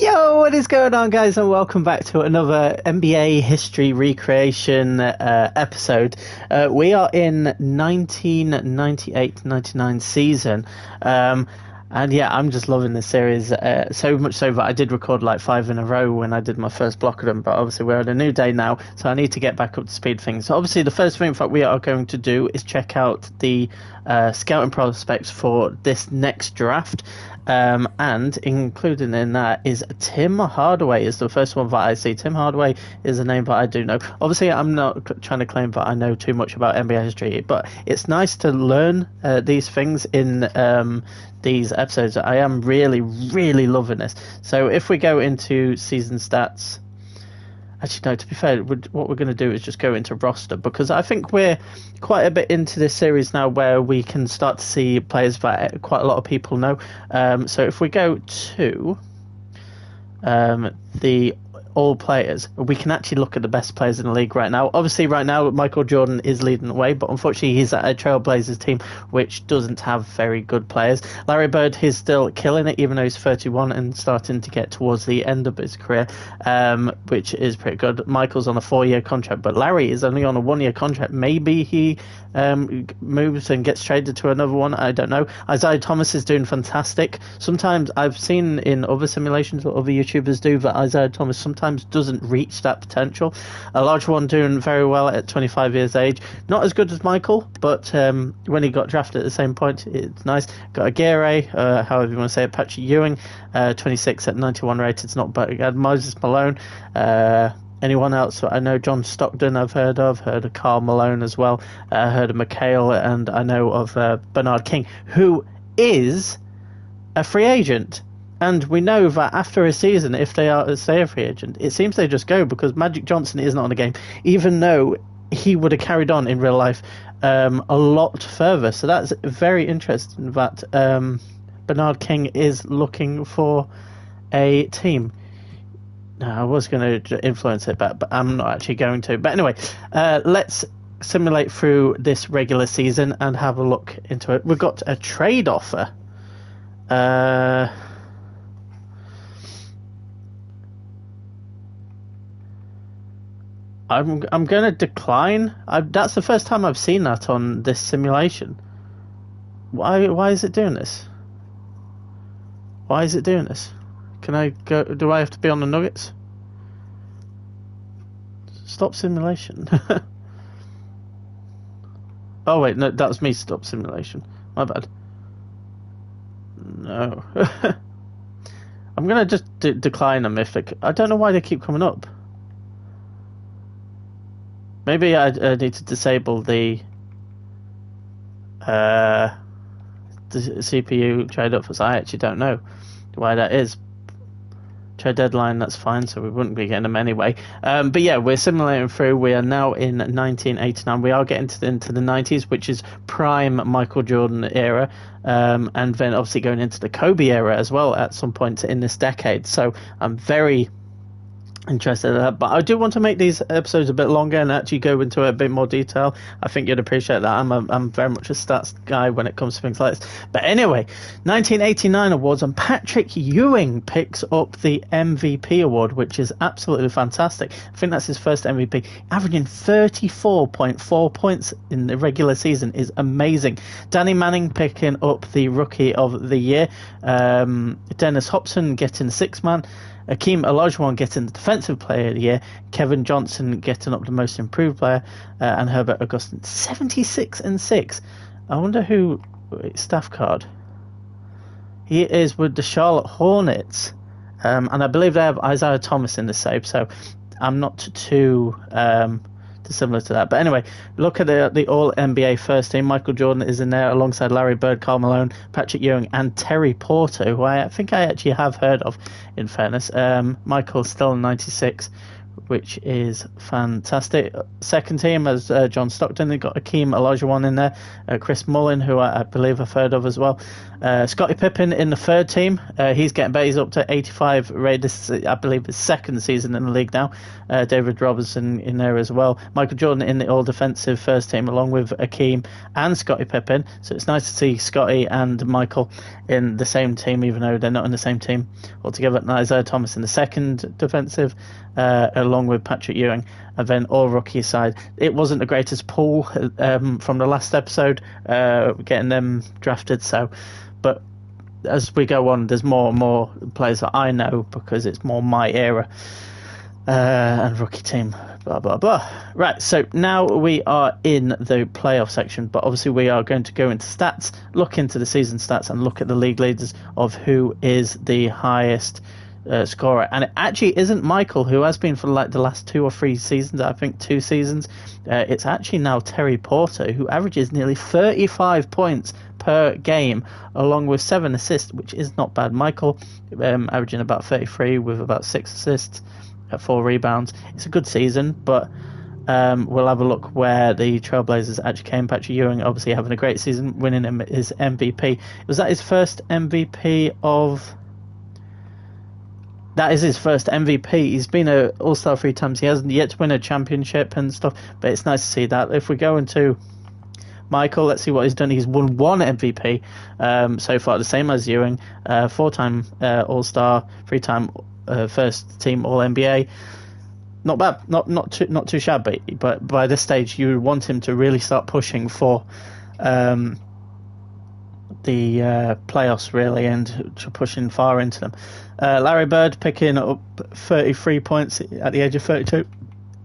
Yo, what is going on, guys, and welcome back to another NBA history recreation episode. We are in 1998-99 season, and yeah, I'm just loving this series so much so that I did record like 5 in a row when I did my first block of them, but obviously we're on a new day now, so I need to get back up to speed things. So obviously the first thing that we are going to do is check out the scouting prospects for this next draft. And included in that is Tim Hardaway is the first one that I see. Tim Hardaway is a name that I do know. Obviously, I'm not trying to claim that I know too much about NBA history, but it's nice to learn these things in these episodes. I am really, really loving this. So if we go into season stats... Actually, no, to be fair, what we're going to do is just go into roster, because I think we're quite a bit into this series now where we can start to see players that quite a lot of people know. So if we go to the all players, we can actually look at the best players in the league right now. Obviously, right now, Michael Jordan is leading the way, but unfortunately, he's at a Trailblazers team which doesn't have very good players. Larry Bird, he's still killing it, even though he's 31 and starting to get towards the end of his career, which is pretty good. Michael's on a 4-year contract, but Larry is only on a 1-year contract. Maybe he moves and gets traded to another one. I don't know. Isiah Thomas is doing fantastic. Sometimes I've seen in other simulations what other YouTubers do that Isiah Thomas sometimes doesn't reach that potential. A large one doing very well at 25 years age. Not as good as Michael, but when he got drafted at the same point, it's nice. Got Aguirre, however you want to say it, Patrick Ewing, 26 at 91 rated. It's not bad. Moses Malone. Anyone else? I know John Stockton I've heard of Karl Malone as well. Heard of McHale, and I know of Bernard King, who is a free agent. And we know that after a season, if they stay a free agent, it seems they just go, because Magic Johnson is not in the game, even though he would have carried on in real life a lot further. So that's very interesting that Bernard King is looking for a team. I was going to influence it, but I'm not actually going to. But anyway, let's simulate through this regular season and have a look into it. We've got a trade offer. I'm going to decline. That's the first time I've seen that on this simulation. Why is it doing this? Why is it doing this? Can I go? Do I have to be on the Nuggets? Stop simulation. Oh wait, no, that was me. Stop simulation. My bad. No. I'm gonna just decline them if I don't know why they keep coming up. Maybe I need to disable the CPU trade offers. I actually don't know why that is. Trade deadline, that's fine, so we wouldn't be getting them anyway. But yeah, we're simulating through. We are now in 1989. We are getting into the 90s, which is prime Michael Jordan era, and then obviously going into the Kobe era as well at some point in this decade. So I'm very interested in that, but I do want to make these episodes a bit longer and actually go into a bit more detail. I think you'd appreciate that. I'm very much a stats guy when it comes to things like this. But anyway, 1989 awards, and Patrick Ewing picks up the MVP award, which is absolutely fantastic. I think that's his first MVP. Averaging 34.4 points in the regular season is amazing. Danny Manning picking up the Rookie of the Year. Dennis Hobson getting 6th man. Akeem Olajuwon getting the Defensive Player of the Year, Kevin Johnson getting up the Most Improved Player, and Herbert Augustin 76 and 6. I wonder who staff card. He is with the Charlotte Hornets, and I believe they have Isiah Thomas in the save. So I'm not too similar to that. But anyway, look at the All NBA first team. Michael Jordan is in there alongside Larry Bird, Karl Malone, Patrick Ewing, and Terry Porter, who I think I actually have heard of, in fairness. Michael's still in 96. which is fantastic. Second team as John Stockton. They've got Akeem Olajuwon in there, Chris Mullin, who I believe I've heard of as well. Scottie Pippen in the third team. He's getting better. He's up to 85 rated. This is, I believe, his second season in the league now. David Robinson in there as well. Michael Jordan in the all-defensive first team, along with Akeem and Scottie Pippen. So it's nice to see Scottie and Michael in the same team, even though they're not in the same team altogether. And Isiah Thomas in the second defensive, along with Patrick Ewing, and then all rookie side. It wasn't the greatest pull from the last episode, getting them drafted. But as we go on, there's more and more players that I know because it's more my era and rookie team. Blah blah blah. Right, so now we are in the playoff section, but obviously we are going to go into stats, look into the season stats, and look at the league leaders of who is the highest scorer. And it actually isn't Michael, who has been for like the last 2 or 3 seasons. I think 2 seasons. It's actually now Terry Porter, who averages nearly 35 points per game, along with 7 assists, which is not bad. Michael averaging about 33 with about 6 assists. 4 rebounds. It's a good season, but we'll have a look where the Trailblazers actually came. Patrick Ewing obviously having a great season, winning his MVP. Was that his first MVP of... That is his first MVP. He's been an All-Star 3 times. He hasn't yet to win a championship and stuff, but it's nice to see that. If we go into Michael, let's see what he's done. He's won 1 MVP so far, the same as Ewing. 4-time All-Star, 3-time first team All NBA. Not bad, not too shabby. But by this stage, you want him to really start pushing for the playoffs, really, and to pushing far into them. Larry Bird picking up 33 points at the age of 32.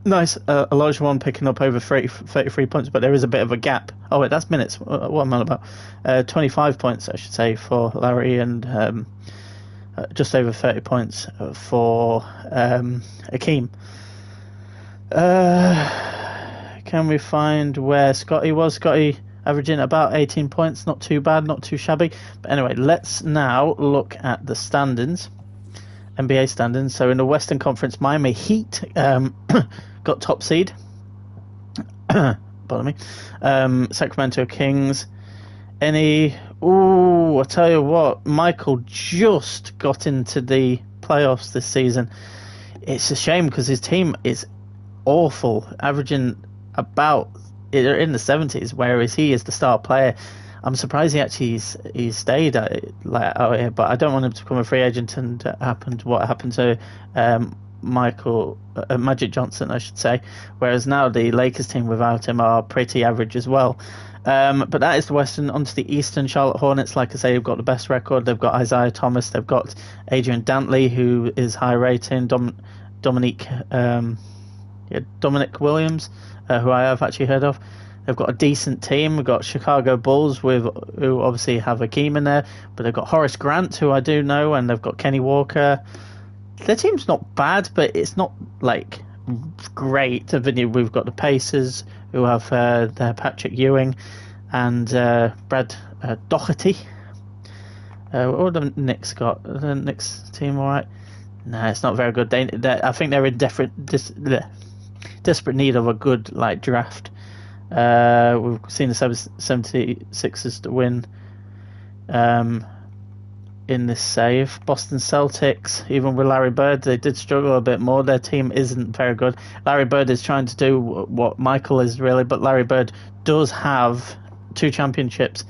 Nice. Olajuwon picking up over 33 points, but there is a bit of a gap. Oh wait, that's minutes. What am I on about? 25 points, I should say, for Larry, and just over 30 points for Akeem. Can we find where Scottie was? Scottie averaging about 18 points. Not too bad, not too shabby. But anyway, let's now look at the standings. NBA standings. So in the Western Conference, Miami Heat got top seed. Pardon me. Sacramento Kings. I tell you what, Michael just got into the playoffs this season. It's a shame because his team is awful, averaging about in the 70s, whereas he is the star player. I'm surprised he stayed out here, but I don't want him to become a free agent and what happened to Magic Johnson, I should say. Whereas now the Lakers team without him are pretty average as well. But that is the Western. Onto the Eastern, Charlotte Hornets, like I say, have got the best record. They've got Isiah Thomas, they've got Adrian Dantley, who is high rating, Dominic Williams, who I have actually heard of. They've got a decent team. We've got Chicago Bulls, who obviously have Akeem in there, but they've got Horace Grant, who I do know, and they've got Kenny Walker. Their team's not bad, but it's not like great. We've got the Pacers, who have their Patrick Ewing and Brad Doherty. What have the Knicks got? The Knicks team all right? No, it's not very good. I think they're in desperate need of a good draft. We've seen the 76ers to win in this save. Boston Celtics, even with Larry Bird, they did struggle a bit more. Their team isn't very good. Larry Bird is trying to do what Michael is really, but Larry Bird does have 2 championships,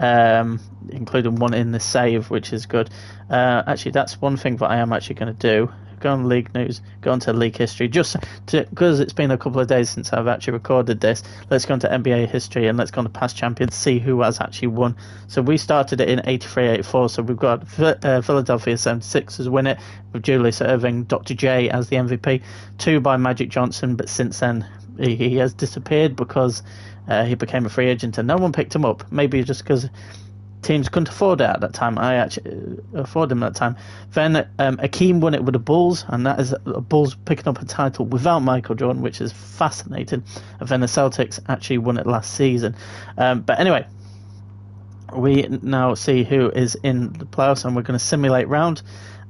including 1 in the save, which is good. Actually, that's one thing that I am actually going to do. Go on league news, go on to league history, just because it's been a couple of days since I've actually recorded this. Let's go on to NBA history and let's go on to past champions, see who has actually won. So we started it in 83-84, so we've got Philadelphia 76ers win it with Julius Erving, Dr. J as the MVP, 2 by Magic Johnson, but since then he has disappeared because he became a free agent and no one picked him up, maybe just because teams couldn't afford it at that time. I actually afford him at that time. Then Akeem won it with the Bulls, and that is the Bulls picking up a title without Michael Jordan, which is fascinating. And then the Celtics actually won it last season. But anyway, we now see who is in the playoffs, and we're going to simulate round.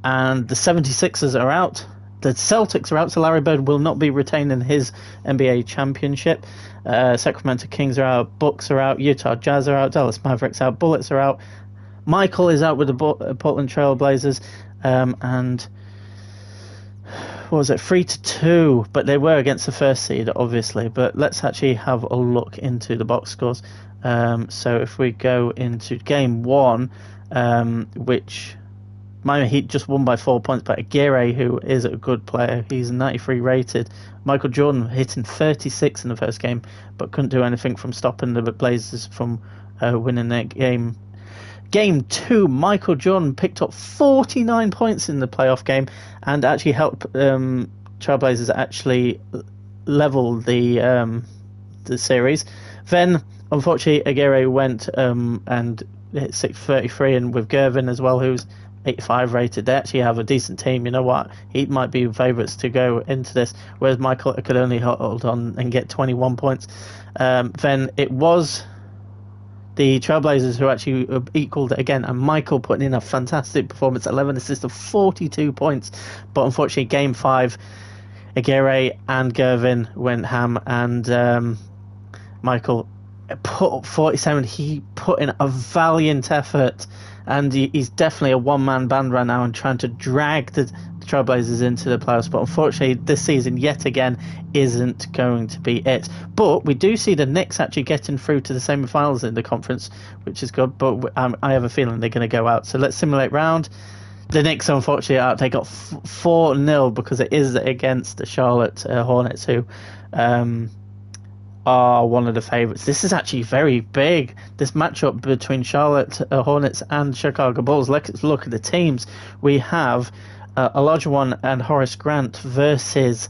And the 76ers are out. the Celtics are out, so Larry Bird will not be retaining his NBA championship. Sacramento Kings are out, Bucks are out, Utah Jazz are out, Dallas Mavericks out, Bullets are out. Michael is out with the Portland Trail Blazers, and what was it, 3-2, but they were against the first seed, obviously. But let's actually have a look into the box scores. So if we go into game 1, which Miami Heat just won by 4 points, but Aguirre, who is a good player, he's 93 rated. Michael Jordan hitting 36 in the first game, but couldn't do anything from stopping the Blazers from winning their game. Game 2, Michael Jordan picked up 49 points in the playoff game and actually helped Trailblazers actually level the series. Then, unfortunately, Aguirre went and hit 633, and with Gervin as well, who's 85 rated, they actually have a decent team. You know what? He might be favourites to go into this, whereas Michael could only hold on and get 21 points. Then it was the Trailblazers who actually equaled it again, and Michael putting in a fantastic performance, 11 assists of 42 points. But unfortunately, game 5, Aguirre and Gervin went ham, and Michael put up 47. He put in a valiant effort, and he's definitely a one-man band right now and trying to drag the Trailblazers into the playoffs. But unfortunately, this season, yet again, isn't going to be it. But we do see the Knicks actually getting through to the semi-finals in the conference, which is good. But I have a feeling they're going to go out. So let's simulate round. The Knicks, unfortunately, are out. They got 4-0 because it is against the Charlotte Hornets, who are one of the favourites. This is actually very big, this matchup between Charlotte Hornets and Chicago Bulls. Let's look at the teams. We have Olajuwon and Horace Grant versus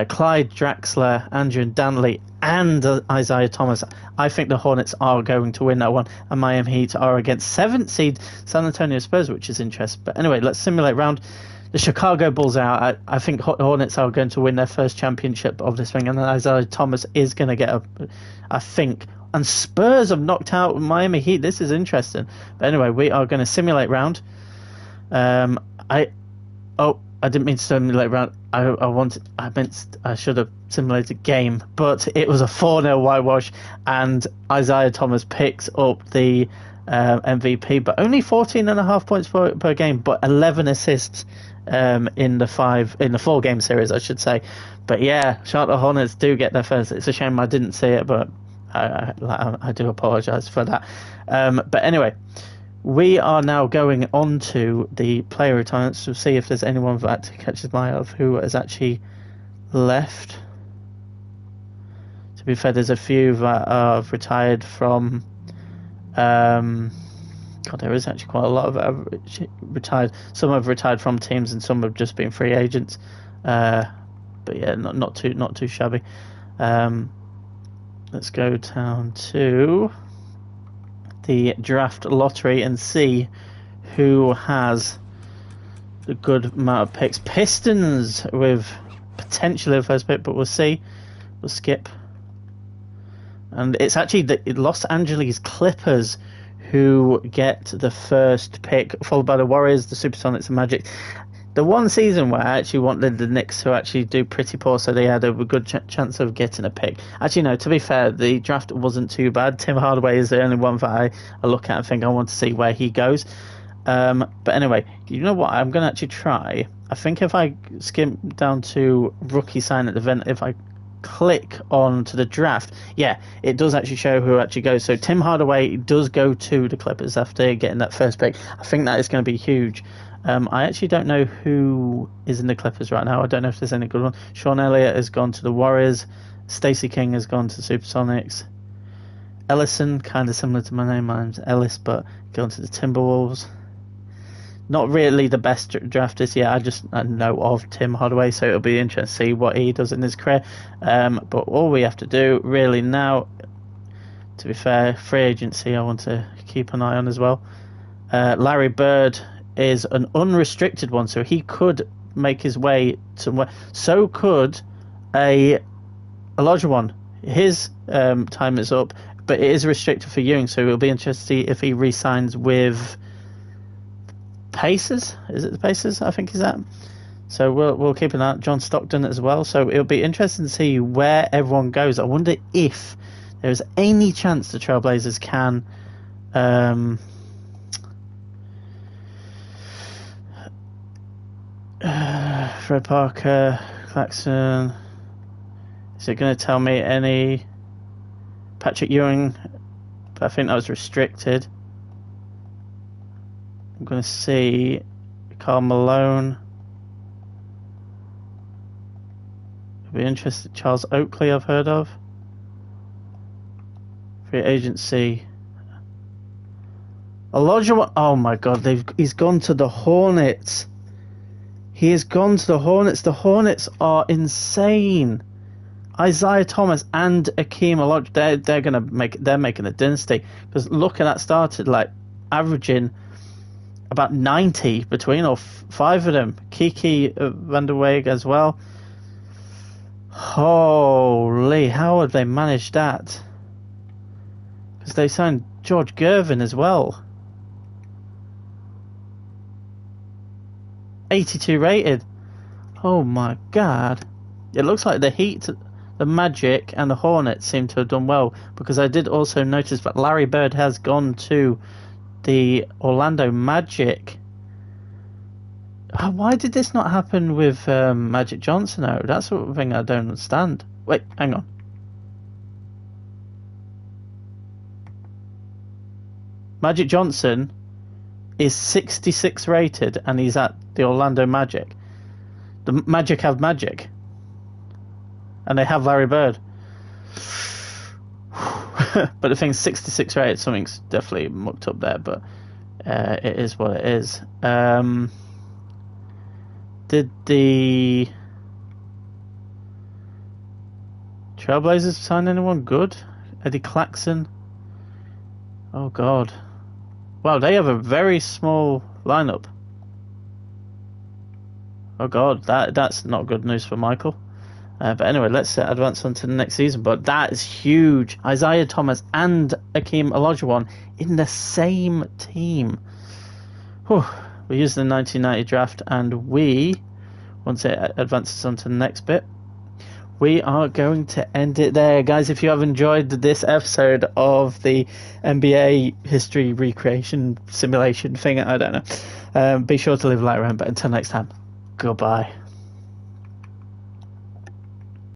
Clyde Draxler, Andrew Dantley, and Isiah Thomas. I think the Hornets are going to win that one, and Miami Heat are against 7th seed San Antonio Spurs, which is interesting. But anyway, let's simulate round. The Chicago Bulls are out. I think Hornets are going to win their first championship of this thing, and then Isiah Thomas is going to get I think. And Spurs have knocked out Miami Heat. This is interesting. But anyway, we are going to simulate round. I didn't mean to simulate round. I should have simulated game, but it was a 4-0 whitewash, and Isiah Thomas picks up the MVP, but only 14.5 points per game, but 11 assists in the 4-game series, I should say. But yeah, Charlotte Hornets do get their first. It's a shame I didn't see it, but I do apologise for that. But anyway, we are now going on to the player retirements to see if there's anyone that catches my eye of who has actually left. To be fair, there's a few that have retired from. God, there is actually quite a lot of retired. Some have retired from teams, and some have just been free agents. But yeah, not too shabby. Let's go down to the draft lottery and see who has a good amount of picks. Pistons with potentially the first pick, but we'll see. We'll skip. And it's actually the Los Angeles Clippers who get the first pick, followed by the Warriors, the Supersonics, and Magic. The one season where I actually wanted the Knicks to actually do pretty poor, so they had a good chance of getting a pick. Actually, no, to be fair, the draft wasn't too bad. Tim Hardaway is the only one that I look at and think I want to see where he goes. But anyway, you know what? I'm going to actually try. I think if I skim down to rookie sign at the event, if I click on to the draft, yeah, it does actually show who actually goes. So Tim Hardaway does go to the Clippers after getting that first pick. I think that is going to be huge. I actually don't know who is in the Clippers right now. I don't know if there's any good one. Sean Elliott has gone to the Warriors. Stacey King has gone to Supersonics. Ellison, kind of similar to my name, my name's Ellis, but gone to the Timberwolves. Not really the best draft this year. I know of Tim Hardaway, so it'll be interesting to see what he does in his career. But all we have to do really now, to be fair, free agency I want to keep an eye on as well. Larry Bird is an unrestricted one, so he could make his way somewhere. So could Olajuwon. His time is up, but it is restricted for Ewing, so it'll be interesting to see if he re-signs with Pacers. Is it the Pacers? I think is that. So we'll keep an eye on John Stockton as well. So it'll be interesting to see where everyone goes. I wonder if there's any chance the Trailblazers can Fred Parker, Claxton. Is it going to tell me any Patrick Ewing? But I think that was restricted. I'm going to see Karl Malone. I'd be interested. Charles Oakley, I've heard of. Free agency. Elijah. Oh my God! He's gone to the Hornets. He has gone to the Hornets. The Hornets are insane. Isiah Thomas and Akeem Olajuwon, they're making a dynasty, because looking at started like averaging about 90 between, or five of them. Kiki Van der Weeg as well. Holy, how have they managed that? Because they signed George Gervin as well. 82 rated. Oh my God. It looks like the Heat, the Magic, and the Hornets seem to have done well, because I did also notice that Larry Bird has gone to the Orlando Magic. Why did this not happen with Magic Johnson, though? That's the sort of thing I don't understand. Wait, hang on. Magic Johnson is 66 rated, and he's at the Orlando Magic. The Magic have Magic, and they have Larry Bird. But the thing's 66 rated. Something's definitely mucked up there, but it is what it is. Did the Trailblazers sign anyone good? Eddie Claxton? Oh God. Wow, they have a very small lineup. Oh God, that's not good news for Michael. But anyway, let's advance on to the next season. But that is huge. Isiah Thomas and Akeem Olajuwon in the same team. Whew. We used the 1990 draft, and once it advances on to the next bit, we are going to end it there. Guys, if you have enjoyed this episode of the NBA history recreation simulation thing, I don't know, be sure to leave a like around. But until next time, goodbye.